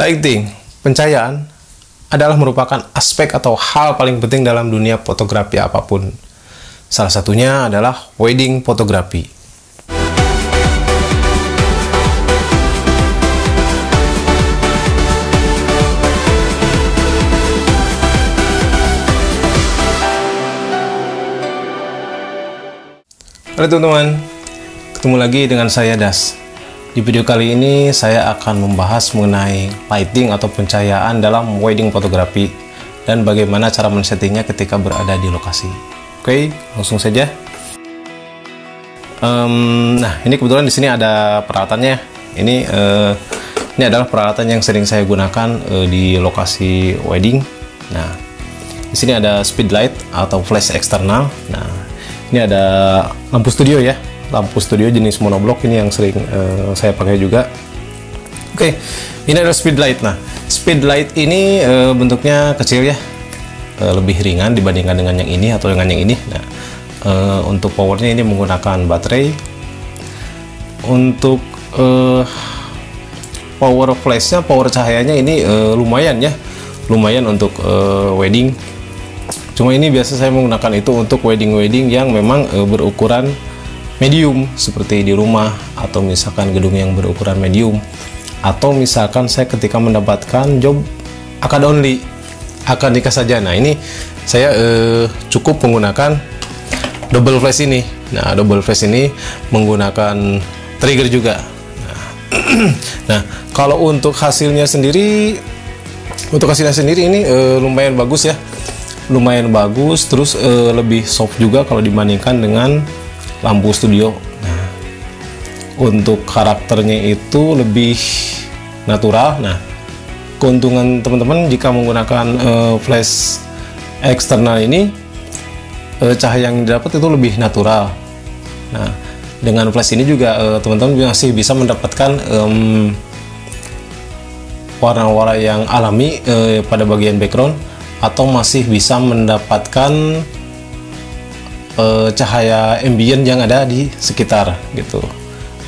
Lighting, pencahayaan, adalah merupakan aspek atau hal paling penting dalam dunia fotografi apapun. Salah satunya adalah wedding fotografi. Halo teman-teman, ketemu lagi dengan saya Das. Di video kali ini saya akan membahas mengenai lighting atau pencahayaan dalam wedding fotografi dan bagaimana cara men-settingnya ketika berada di lokasi. Oke, langsung saja. Nah, ini kebetulan di sini ada peralatannya. Ini adalah peralatan yang sering saya gunakan di lokasi wedding. Nah, di sini ada speed light atau flash eksternal. Nah, ini ada lampu studio ya, lampu studio jenis monoblock ini yang sering saya pakai juga. Oke, ini adalah speed light. Nah, speed light ini bentuknya kecil ya, lebih ringan dibandingkan dengan yang ini atau dengan yang ini. Nah, untuk powernya ini menggunakan baterai. Untuk power flashnya, power cahayanya ini lumayan ya, lumayan untuk wedding. Cuma ini biasa saya menggunakan itu untuk wedding-wedding yang memang berukuran medium, seperti di rumah atau misalkan gedung yang berukuran medium, atau misalkan saya ketika mendapatkan job akad only, akad nikah saja. Nah, ini saya cukup menggunakan double flash ini. Nah, double flash ini menggunakan trigger juga. Nah, kalau untuk hasilnya sendiri, ini lumayan bagus ya. Lumayan bagus, terus lebih soft juga kalau dibandingkan dengan lampu studio. Nah, untuk karakternya itu lebih natural. Nah, keuntungan teman-teman jika menggunakan flash eksternal ini, cahaya yang didapat itu lebih natural. Nah, dengan flash ini juga teman-teman masih bisa mendapatkan warna-warna yang alami pada bagian background, atau masih bisa mendapatkan cahaya ambient yang ada di sekitar gitu,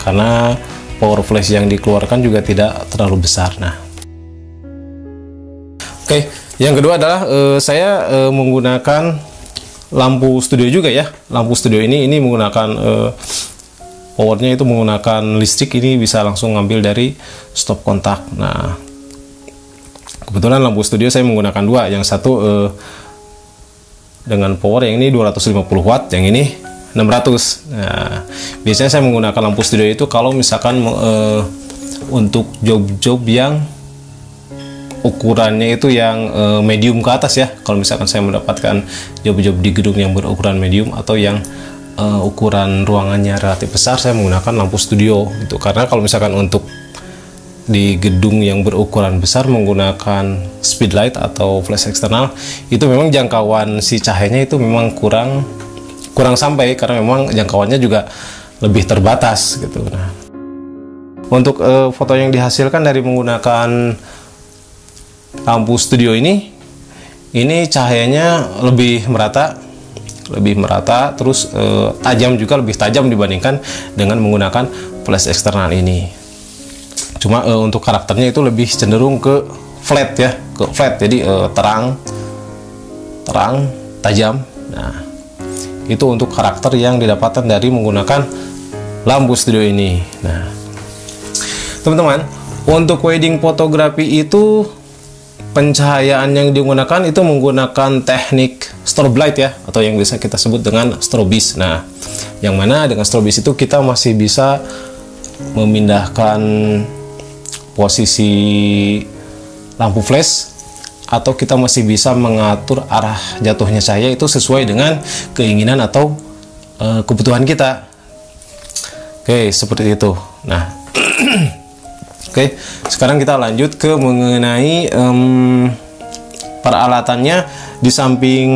karena power flash yang dikeluarkan juga tidak terlalu besar. Nah, oke, yang kedua adalah saya menggunakan lampu studio juga ya. Lampu studio ini menggunakan powernya itu menggunakan listrik, ini bisa langsung ngambil dari stop kontak. Nah, kebetulan lampu studio saya menggunakan dua, yang satu dengan power yang ini 250 watt, yang ini 600. Nah, biasanya saya menggunakan lampu studio itu kalau misalkan untuk job-job yang ukurannya itu yang medium ke atas ya. Kalau misalkan saya mendapatkan job-job di gedung yang berukuran medium atau yang ukuran ruangannya relatif besar, saya menggunakan lampu studio itu. Karena kalau misalkan untuk di gedung yang berukuran besar menggunakan speed light atau flash eksternal, itu memang jangkauan si cahayanya itu memang kurang sampai, karena memang jangkauannya juga lebih terbatas gitu. Nah, untuk foto yang dihasilkan dari menggunakan lampu studio ini cahayanya lebih merata, terus tajam juga, lebih tajam dibandingkan dengan menggunakan flash eksternal ini. Cuma untuk karakternya itu lebih cenderung ke flat ya, jadi terang, tajam. Nah, itu untuk karakter yang didapatkan dari menggunakan lampu studio ini. Nah, teman-teman, untuk wedding fotografi itu pencahayaan yang digunakan itu menggunakan teknik strobe light ya, atau yang bisa kita sebut dengan strobis. Nah, yang mana dengan strobis itu kita masih bisa memindahkan posisi lampu flash, atau kita masih bisa mengatur arah jatuhnya cahaya itu sesuai dengan keinginan atau kebutuhan kita. Oke, seperti itu. Nah, oke, sekarang kita lanjut ke mengenai peralatannya. Di samping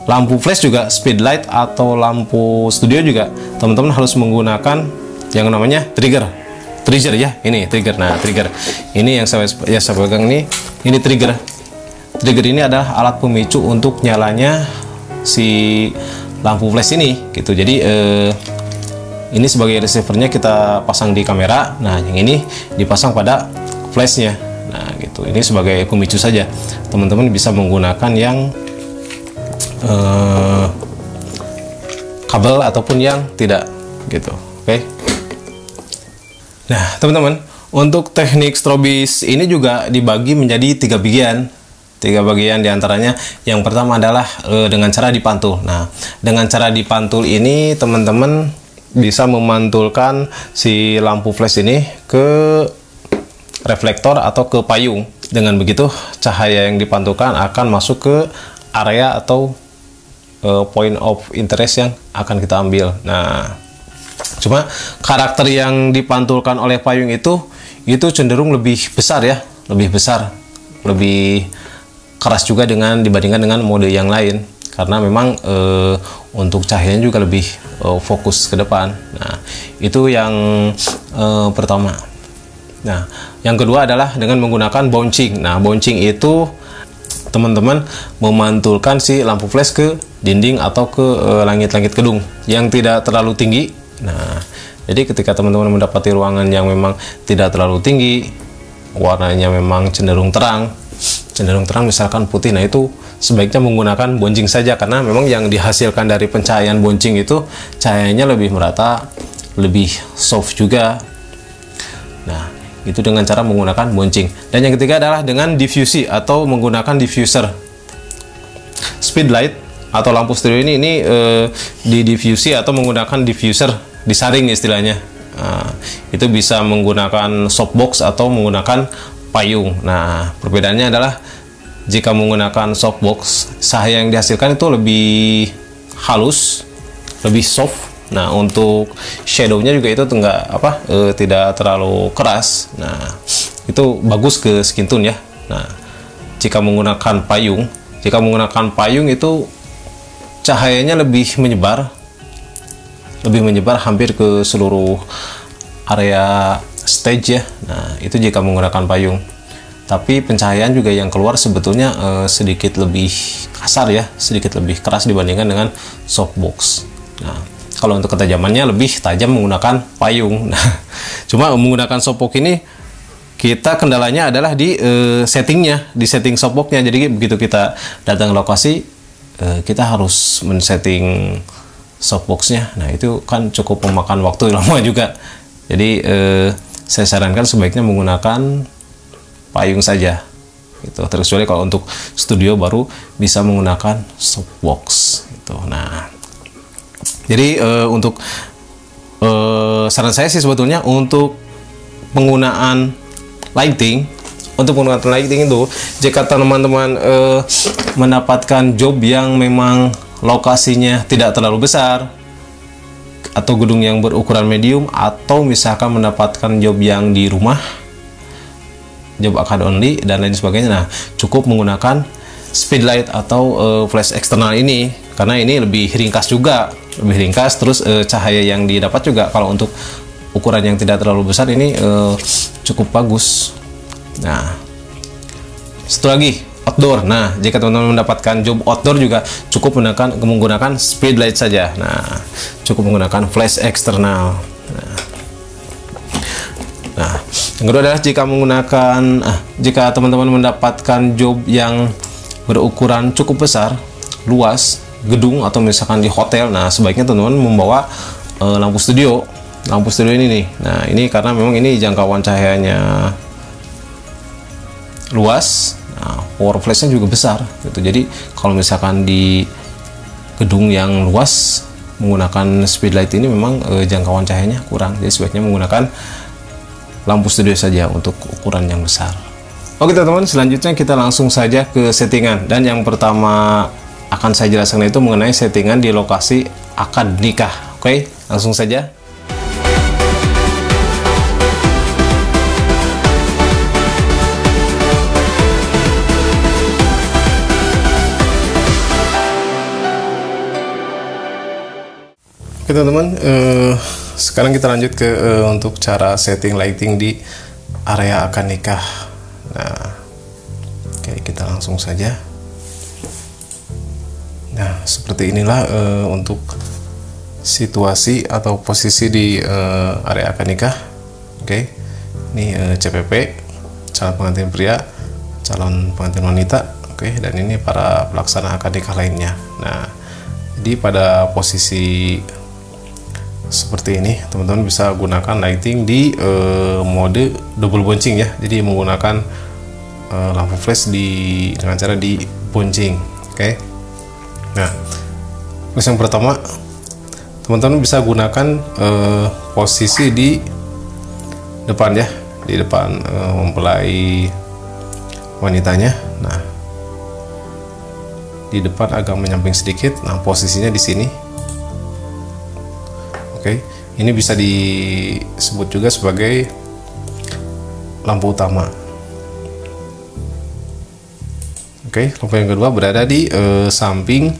lampu flash juga speed light atau lampu studio juga teman-teman harus menggunakan yang namanya trigger ya, ini trigger. Nah, trigger ini yang saya pegang ini trigger ini adalah alat pemicu untuk nyalanya si lampu flash ini gitu. Jadi ini sebagai receivernya kita pasang di kamera. Nah, yang ini dipasang pada flashnya. gitu. Ini sebagai pemicu saja. Teman-teman bisa menggunakan yang kabel ataupun yang tidak gitu. Oke. Nah, teman-teman, untuk teknik strobis ini juga dibagi menjadi 3 bagian. 3 bagian diantaranya yang pertama adalah dengan cara dipantul. Nah, dengan cara dipantul ini teman-teman bisa memantulkan si lampu flash ini ke reflektor atau ke payung. Dengan begitu cahaya yang dipantulkan akan masuk ke area atau point of interest yang akan kita ambil. Nah, cuma karakter yang dipantulkan oleh payung itu cenderung lebih besar ya, lebih besar, lebih keras juga dibandingkan dengan mode yang lain, karena memang untuk cahayanya juga lebih fokus ke depan. Nah, itu yang pertama. Nah, yang kedua adalah dengan menggunakan bouncing. Nah, bouncing itu teman-teman memantulkan si lampu flash ke dinding atau ke langit-langit gedung yang tidak terlalu tinggi. Nah, jadi ketika teman-teman mendapati ruangan yang memang tidak terlalu tinggi, warnanya memang cenderung terang misalkan putih, nah itu sebaiknya menggunakan bouncing saja, karena memang yang dihasilkan dari pencahayaan bouncing itu cahayanya lebih merata, lebih soft juga. Nah, itu dengan cara menggunakan bouncing. Dan yang ketiga adalah dengan diffusi atau menggunakan diffuser. Speed light atau lampu studio ini di diffusi atau menggunakan diffuser, disaring istilahnya. Nah, itu bisa menggunakan softbox atau menggunakan payung. Nah, perbedaannya adalah jika menggunakan softbox, cahaya yang dihasilkan itu lebih halus, lebih soft. Nah, untuk shadownya juga itu tidak terlalu keras. Nah, itu bagus ke skin tone ya. Nah, jika menggunakan payung itu cahayanya lebih menyebar hampir ke seluruh area stage ya. Nah, itu jika menggunakan payung. Tapi pencahayaan juga yang keluar sebetulnya sedikit lebih kasar ya, sedikit lebih keras dibandingkan dengan softbox. Nah, kalau untuk ketajamannya lebih tajam menggunakan payung. Nah, cuma menggunakan softbox ini kita kendalanya adalah di settingnya, di setting softboxnya. Jadi begitu kita datang ke lokasi, kita harus men-setting softboxnya. Nah, itu kan cukup memakan waktu lama juga. Jadi saya sarankan sebaiknya menggunakan payung saja. Gitu. Terkecuali kalau untuk studio baru bisa menggunakan softbox. Gitu. Nah, jadi untuk saran saya sih sebetulnya untuk penggunaan lighting itu, jika teman-teman mendapatkan job yang memang lokasinya tidak terlalu besar atau gedung yang berukuran medium, atau misalkan mendapatkan job yang di rumah, job akad only dan lain sebagainya, nah cukup menggunakan speed light atau flash eksternal ini, karena ini lebih ringkas juga, terus cahaya yang didapat juga kalau untuk ukuran yang tidak terlalu besar ini cukup bagus. Nah, satu lagi outdoor. Nah, jika teman-teman mendapatkan job outdoor juga cukup menggunakan speed light saja. Nah, cukup menggunakan flash eksternal. Nah, yang kedua adalah jika teman-teman mendapatkan job yang berukuran cukup besar, luas, gedung atau misalkan di hotel, nah sebaiknya teman-teman membawa lampu studio ini nih. Nah, ini karena memang ini jangkauan cahayanya luas, nah, power flashnya juga besar gitu. Jadi kalau misalkan di gedung yang luas menggunakan speed light ini memang jangkauan cahayanya kurang, jadi sebaiknya menggunakan lampu studio saja untuk ukuran yang besar. Oke teman-teman, selanjutnya kita langsung saja ke settingan, dan yang pertama akan saya jelaskan itu mengenai settingan di lokasi akad nikah. Oke, langsung saja. Oke teman-teman, sekarang kita lanjut ke untuk cara setting lighting di area akad nikah. Nah, oke, kita langsung saja. Nah, seperti inilah untuk situasi atau posisi di area akad nikah. Oke, ini CPP. calon pengantin pria, calon pengantin wanita. Oke, dan ini para pelaksana akad nikah lainnya. Nah, jadi pada posisi seperti ini teman-teman bisa gunakan lighting di mode double boncing ya. Jadi menggunakan lampu flash dengan cara diboncing. Oke. Nah, terus yang pertama teman-teman bisa gunakan posisi di depan ya, di depan mempelai wanitanya. Nah, di depan agak menyamping sedikit. Nah, posisinya di sini. Oke, ini bisa disebut juga sebagai lampu utama. Oke, lampu yang kedua berada di samping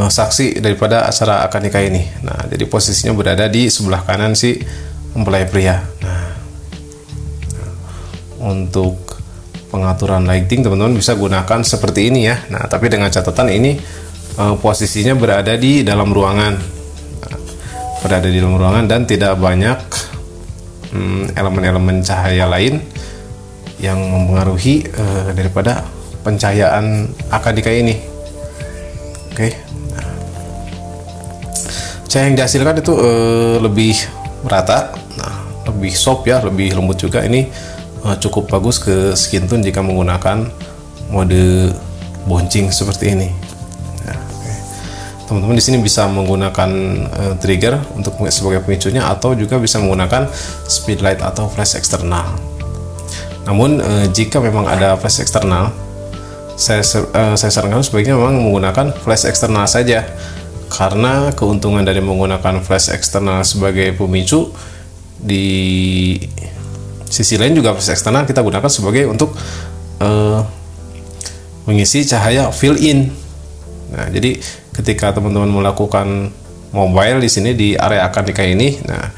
saksi daripada acara akad nikah ini. Nah, jadi posisinya berada di sebelah kanan si mempelai pria. Nah, untuk pengaturan lighting teman-teman bisa gunakan seperti ini ya. Nah, tapi dengan catatan ini posisinya berada di dalam ruangan, dan tidak banyak elemen-elemen cahaya lain yang mempengaruhi daripada pencahayaan akad nikah ini. Oke, cahaya yang dihasilkan itu lebih merata, lebih soft ya, lebih lembut juga. Ini cukup bagus ke skin tone jika menggunakan mode boncing seperti ini. Teman-teman di sini bisa menggunakan trigger untuk sebagai pemicunya, atau juga bisa menggunakan speedlight atau flash eksternal. Namun jika memang ada flash eksternal, saya sarankan sebaiknya memang menggunakan flash eksternal saja, karena keuntungan dari menggunakan flash eksternal sebagai pemicu, di sisi lain juga flash eksternal kita gunakan sebagai untuk mengisi cahaya fill in. Nah, jadi ketika teman-teman melakukan mobile di sini di area akad nikah ini, nah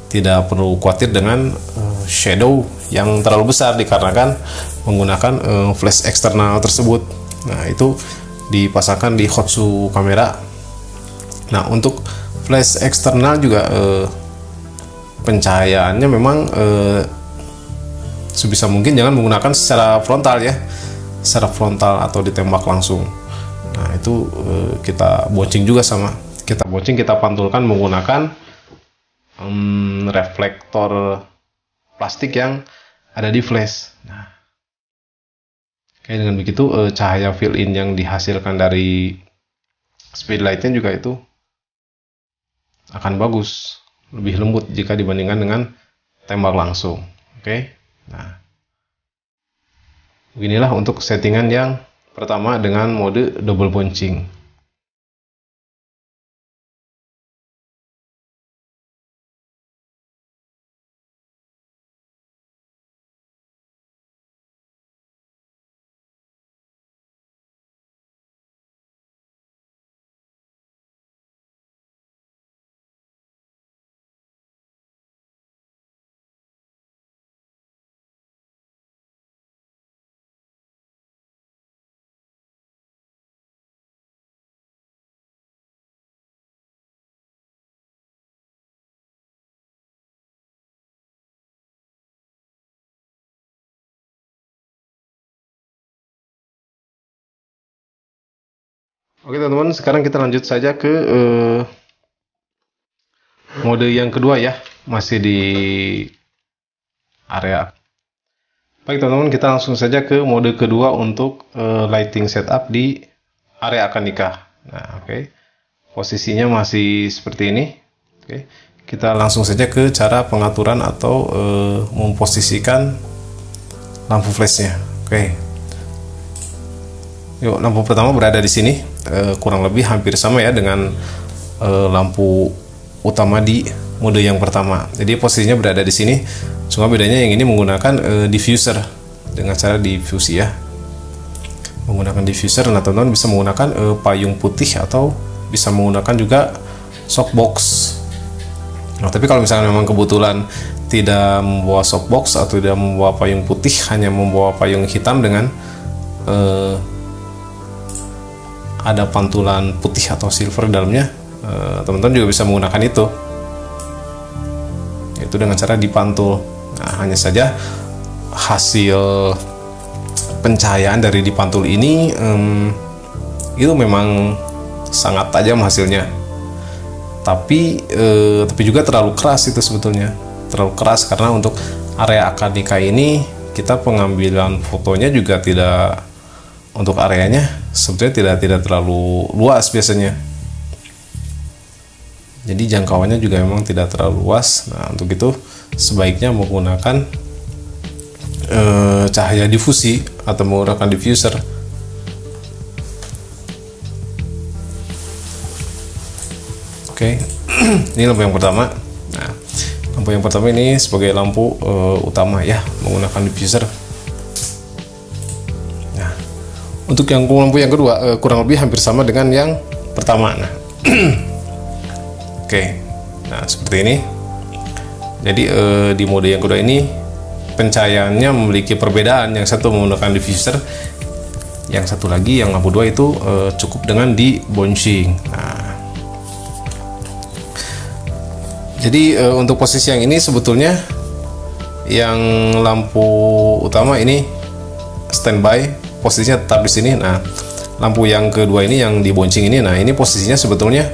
tidak perlu khawatir dengan shadow yang terlalu besar dikarenakan menggunakan flash eksternal tersebut. Nah, itu dipasangkan di Hotsu kamera. Nah, untuk flash eksternal juga pencahayaannya memang sebisa mungkin jangan menggunakan secara frontal ya, secara frontal atau ditembak langsung. Nah, itu kita boncing juga sama. Kita boncing, kita pantulkan menggunakan reflektor plastik yang ada di flash. Nah, kayak dengan begitu cahaya fill in yang dihasilkan dari speedlightnya juga itu akan bagus, lebih lembut jika dibandingkan dengan tembak langsung. Oke. Nah, beginilah untuk settingan yang pertama dengan mode double boncing. Oke teman-teman, sekarang kita lanjut saja ke mode yang kedua ya, masih di area. Baik teman-teman, kita langsung saja ke mode kedua untuk lighting setup di area akad nikah. Nah, oke. Posisinya masih seperti ini. Oke. Kita langsung saja ke cara pengaturan atau memposisikan lampu flashnya. Oke. Yuk, lampu pertama berada di sini. Kurang lebih hampir sama ya dengan lampu utama di mode yang pertama. Jadi posisinya berada di sini, cuma bedanya yang ini menggunakan diffuser dengan cara diffuse ya. Menggunakan diffuser, nah teman-teman bisa menggunakan payung putih atau bisa menggunakan juga softbox. Nah, tapi kalau misalnya memang kebetulan tidak membawa softbox atau tidak membawa payung putih, hanya membawa payung hitam dengan ada pantulan putih atau silver di dalamnya, teman-teman juga bisa menggunakan itu dengan cara dipantul. Nah, hanya saja hasil pencahayaan dari dipantul ini itu memang sangat tajam hasilnya, tapi juga terlalu keras itu sebetulnya, terlalu keras karena untuk area akad nikah ini kita pengambilan fotonya juga tidak, untuk areanya sebetulnya tidak terlalu luas biasanya, jadi jangkauannya juga memang tidak terlalu luas. Nah, untuk itu sebaiknya menggunakan cahaya difusi atau menggunakan diffuser. Oke, ini lampu yang pertama. Nah, lampu yang pertama ini sebagai lampu utama ya, menggunakan diffuser. Nah, untuk yang lampu yang kedua kurang lebih hampir sama dengan yang pertama. Nah, oke, nah seperti ini. Jadi di mode yang kedua ini pencahayaannya memiliki perbedaan. Yang satu menggunakan diffuser, yang satu lagi yang lampu 2 itu cukup dengan di bouncing. Nah, jadi untuk posisi yang ini sebetulnya yang lampu utama ini standby, posisinya tetap di sini. Nah, lampu yang kedua ini yang di bouncing ini, nah ini posisinya sebetulnya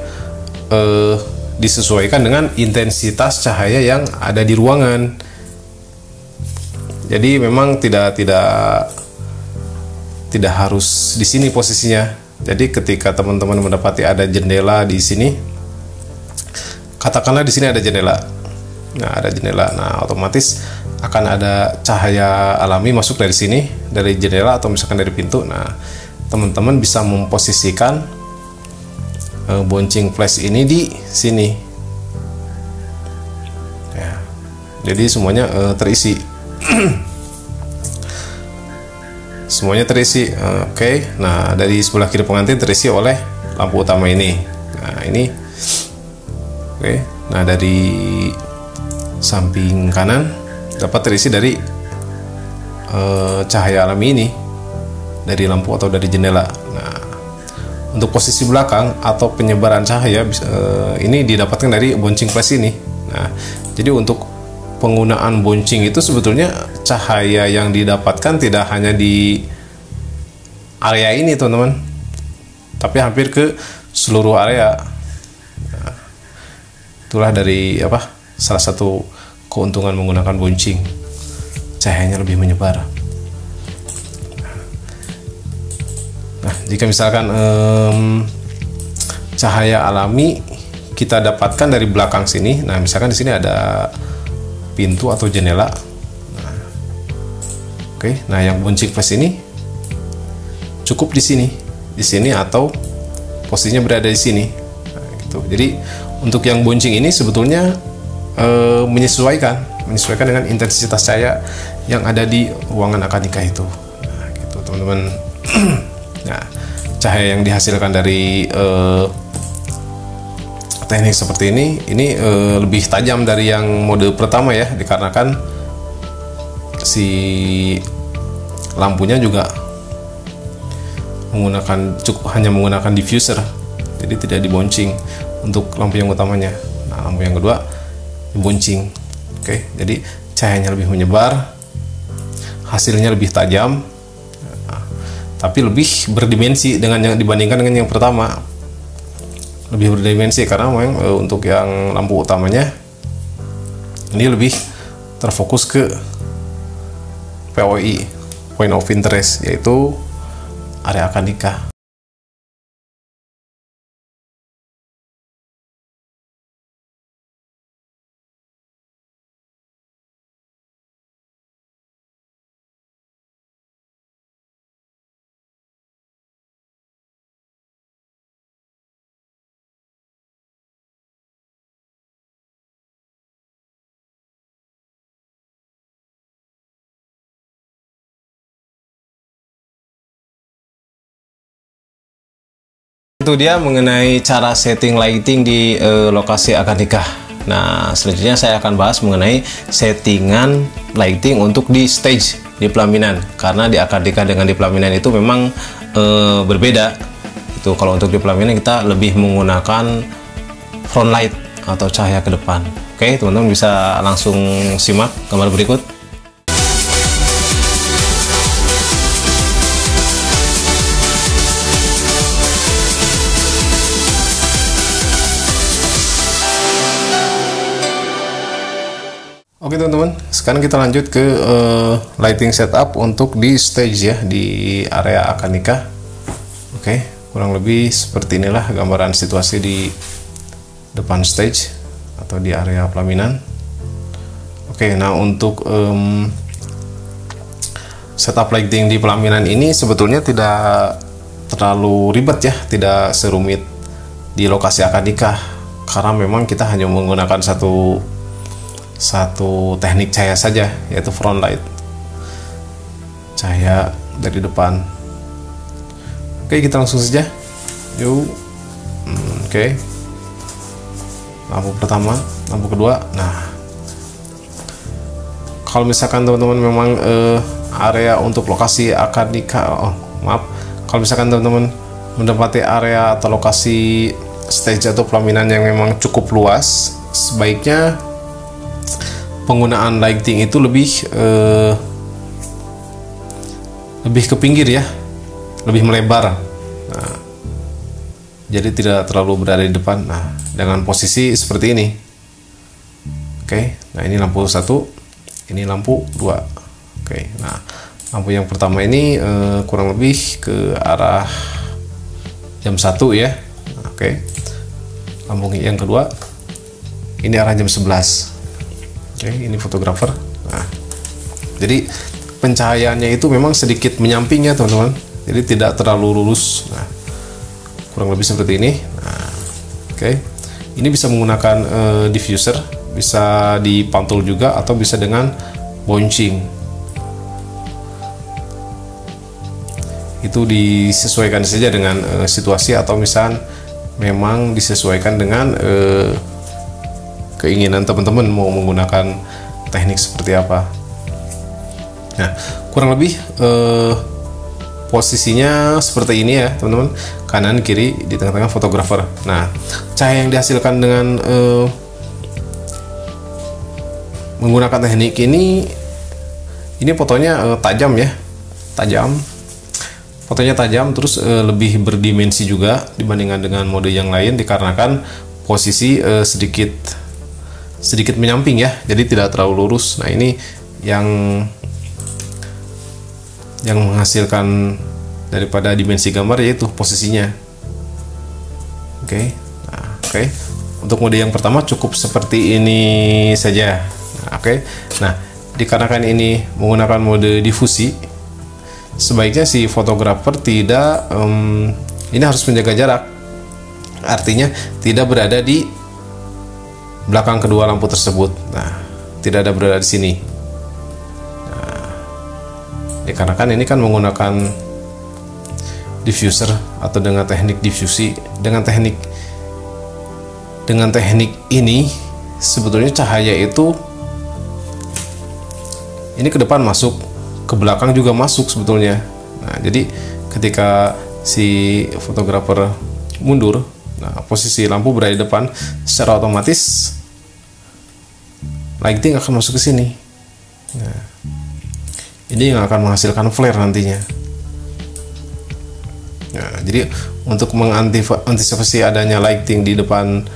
disesuaikan dengan intensitas cahaya yang ada di ruangan. Jadi memang tidak harus di sini posisinya. Jadi ketika teman-teman mendapati ada jendela di sini, katakanlah di sini ada jendela. Nah, ada jendela. Nah, otomatis akan ada cahaya alami masuk dari sini, dari jendela atau misalkan dari pintu. Nah, teman-teman bisa memposisikan bouncing flash ini di sini. Ya. Jadi semuanya terisi. Semuanya terisi. Oke. Nah, dari sebelah kiri pengantin terisi oleh lampu utama ini. Nah, ini. Oke. Nah, dari samping kanan dapat terisi dari cahaya alami ini dari lampu atau dari jendela. Nah, untuk posisi belakang atau penyebaran cahaya ini didapatkan dari bouncing flash ini. Nah, jadi untuk penggunaan bouncing itu sebetulnya cahaya yang didapatkan tidak hanya di area ini, teman-teman, tapi hampir ke seluruh area. Nah, itulah dari salah satu keuntungan menggunakan bouncing, cahayanya lebih menyebar. Nah, jika misalkan cahaya alami kita dapatkan dari belakang sini, nah misalkan di sini ada pintu atau jendela. Nah, oke, nah yang bouncing flash ini cukup di sini atau posisinya berada di sini. Nah, gitu. Jadi untuk yang bouncing ini sebetulnya menyesuaikan dengan intensitas cahaya yang ada di ruangan akad nikah itu. Nah, gitu teman-teman. Nah, cahaya yang dihasilkan dari teknik seperti ini lebih tajam dari yang mode pertama ya, dikarenakan si lampunya juga hanya menggunakan diffuser, jadi tidak dibouncing untuk lampu yang utamanya. Nah, lampu yang kedua dibouncing. Oke, jadi cahayanya lebih menyebar, hasilnya lebih tajam, tapi lebih berdimensi dibandingkan dengan yang pertama. Lebih berdimensi karena memang untuk yang lampu utamanya ini lebih terfokus ke POI, point of interest, yaitu area akad nikah. Itu dia mengenai cara setting lighting di lokasi akad nikah. Nah, selanjutnya saya akan bahas mengenai settingan lighting untuk di stage, di pelaminan. Karena di akad nikah dengan di pelaminan itu memang berbeda. Itu kalau untuk di pelaminan kita lebih menggunakan front light atau cahaya ke depan. Oke, teman-teman bisa langsung simak gambar berikut. Oke teman-teman, sekarang kita lanjut ke lighting setup untuk di stage ya, di area akad nikah. Oke, kurang lebih seperti inilah gambaran situasi di depan stage atau di area pelaminan. Oke, nah untuk setup lighting di pelaminan ini sebetulnya tidak terlalu ribet ya, tidak serumit di lokasi akad nikah, karena memang kita hanya menggunakan satu teknik cahaya saja, yaitu front light, cahaya dari depan. Oke, kita langsung saja yuk. Oke, lampu pertama, lampu kedua. Nah, kalau misalkan teman-teman memang area untuk lokasi akad nikah, kalau misalkan teman-teman mendapati area atau lokasi stage atau pelaminan yang memang cukup luas, sebaiknya penggunaan lighting itu lebih ke pinggir ya, lebih melebar. Nah, jadi tidak terlalu berada di depan. Nah, dengan posisi seperti ini. Oke, nah ini lampu 1, ini lampu 2. Oke, nah lampu yang pertama ini kurang lebih ke arah jam 1 ya. Oke, lampu yang kedua ini arah jam 11. Oke, ini fotografer. Nah, jadi pencahayaannya itu memang sedikit menyamping ya teman-teman, jadi tidak terlalu lurus. Nah, kurang lebih seperti ini. Nah, oke, ini bisa menggunakan diffuser, bisa dipantul juga atau bisa dengan bouncing. Itu disesuaikan saja dengan situasi, atau misal memang disesuaikan dengan keinginan teman-teman mau menggunakan teknik seperti apa. Nah, kurang lebih posisinya seperti ini ya teman-teman, kanan kiri, di tengah-tengah fotografer. Nah, cahaya yang dihasilkan dengan menggunakan teknik ini fotonya tajam ya, fotonya tajam, terus lebih berdimensi juga dibandingkan dengan mode yang lain, dikarenakan posisi sedikit menyamping ya, jadi tidak terlalu lurus. Nah, ini yang menghasilkan daripada dimensi gambar, yaitu posisinya. Oke. Nah, oke. Untuk mode yang pertama cukup seperti ini saja. Nah, oke. Nah, dikarenakan ini menggunakan mode difusi, sebaiknya si fotografer tidak ini harus menjaga jarak. Artinya tidak berada di belakang kedua lampu tersebut. Nah, tidak ada berada di sini. Nah, dikarenakan ini kan menggunakan diffuser atau dengan teknik diffusi, dengan teknik ini sebetulnya cahaya itu ini ke depan masuk, ke belakang juga masuk sebetulnya. Nah, jadi ketika si fotografer mundur, nah posisi lampu berada di depan, secara otomatis lighting akan masuk ke sini. Nah, ini yang akan menghasilkan flare nantinya. Nah, jadi untuk mengantisipasi adanya lighting di depan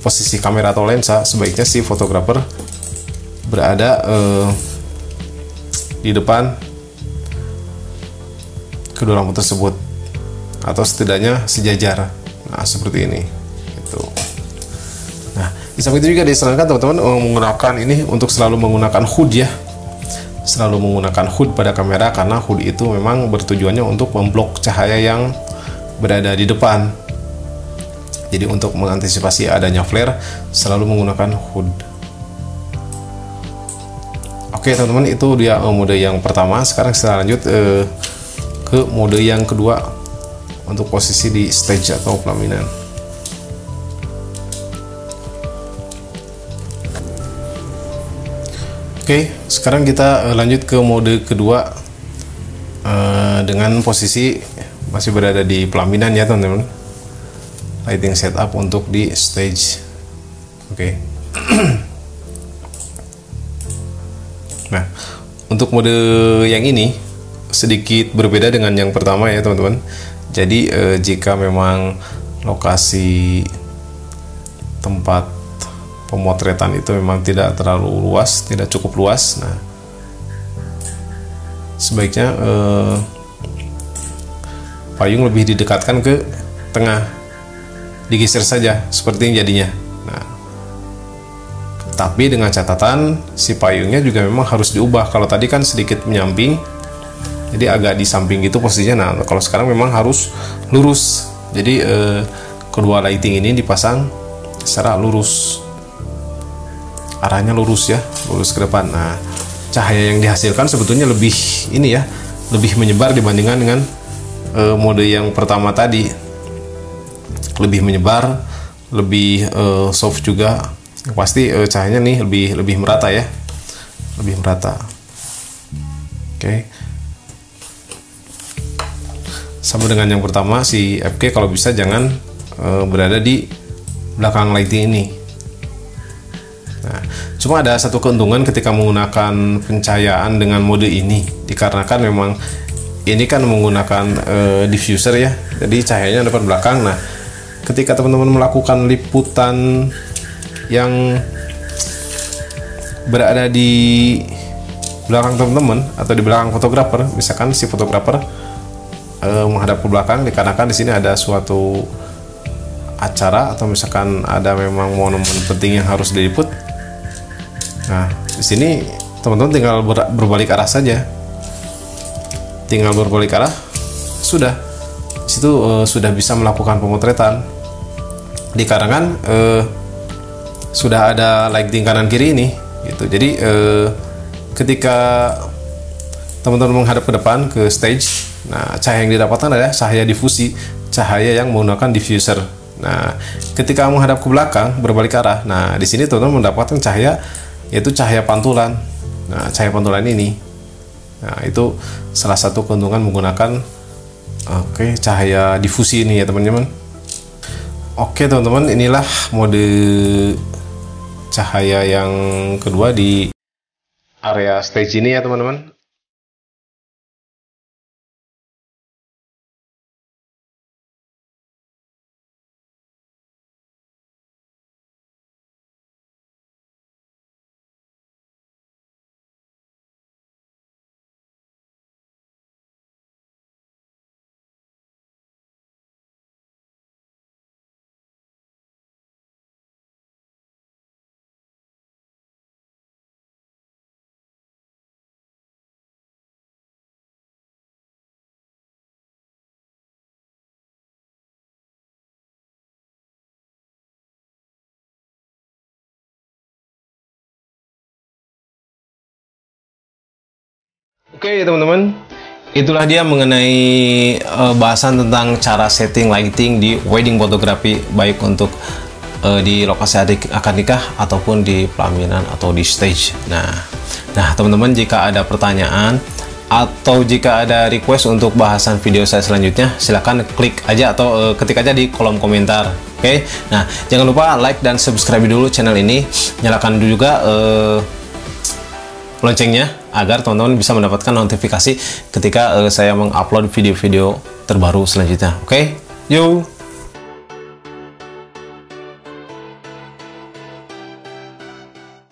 posisi kamera atau lensa, sebaiknya si fotografer berada di depan kedua lampu tersebut, atau setidaknya sejajar. Nah, seperti ini. Gitu. Nah, di samping itu juga disarankan teman-teman menggunakan ini untuk selalu menggunakan hood ya. Selalu menggunakan hood pada kamera, karena hood itu memang bertujuannya untuk memblok cahaya yang berada di depan. Jadi untuk mengantisipasi adanya flare, selalu menggunakan hood. Oke teman-teman, itu dia mode yang pertama. Sekarang kita lanjut ke mode yang kedua untuk posisi di stage atau pelaminan. Oke, sekarang kita lanjut ke mode kedua dengan posisi masih berada di pelaminan ya teman-teman. Lighting setup untuk di stage. Oke. Nah, untuk mode yang ini sedikit berbeda dengan yang pertama ya teman-teman. Jadi jika memang lokasi tempat pemotretan itu memang tidak terlalu luas, tidak cukup luas, nah sebaiknya payung lebih didekatkan ke tengah, digeser saja seperti ini jadinya. Nah, tapi dengan catatan si payungnya juga memang harus diubah. Kalau tadi kan sedikit menyamping, jadi agak di samping gitu posisinya. Nah, kalau sekarang memang harus lurus. Jadi kedua lighting ini dipasang secara lurus, arahnya lurus ya, lurus ke depan. Nah, cahaya yang dihasilkan sebetulnya lebih ini ya, lebih menyebar dibandingkan dengan mode yang pertama tadi. Lebih menyebar, lebih soft juga. Yang pasti cahayanya nih lebih merata ya, lebih merata. Oke. Sama dengan yang pertama, si FK kalau bisa jangan berada di belakang lighting ini. Nah, cuma ada satu keuntungan ketika menggunakan pencahayaan dengan mode ini, dikarenakan memang ini kan menggunakan diffuser ya, jadi cahayanya depan belakang. Nah, ketika teman-teman melakukan liputan yang berada di belakang teman-teman atau di belakang fotografer, misalkan si fotografer menghadap ke belakang, dikarenakan di sini ada suatu acara atau misalkan ada memang momen penting yang harus diliput. Nah, di sini teman-teman tinggal berbalik arah saja, tinggal berbalik arah, sudah di situ sudah bisa melakukan pemotretan, dikarenakan sudah ada lighting kanan kiri ini gitu. Jadi ketika teman-teman menghadap ke depan ke stage, nah cahaya yang didapatkan adalah cahaya difusi, cahaya yang menggunakan diffuser. Nah, ketika menghadap ke belakang berbalik arah, nah di sini teman-teman mendapatkan cahaya, yaitu cahaya pantulan. Nah, cahaya pantulan ini, nah itu salah satu keuntungan menggunakan cahaya difusi ini ya teman-teman. Oke teman-teman, inilah mode cahaya yang kedua di area stage ini ya teman-teman. Oke teman-teman, itulah dia mengenai bahasan tentang cara setting lighting di wedding photography, baik untuk di lokasi akad nikah ataupun di pelaminan atau di stage. Nah teman-teman, jika ada pertanyaan atau jika ada request untuk bahasan video saya selanjutnya, silahkan klik aja atau ketik aja di kolom komentar. Oke, nah jangan lupa like dan subscribe dulu channel ini, nyalakan juga loncengnya agar teman-teman bisa mendapatkan notifikasi ketika saya mengupload video-video terbaru selanjutnya. Oke, yuk.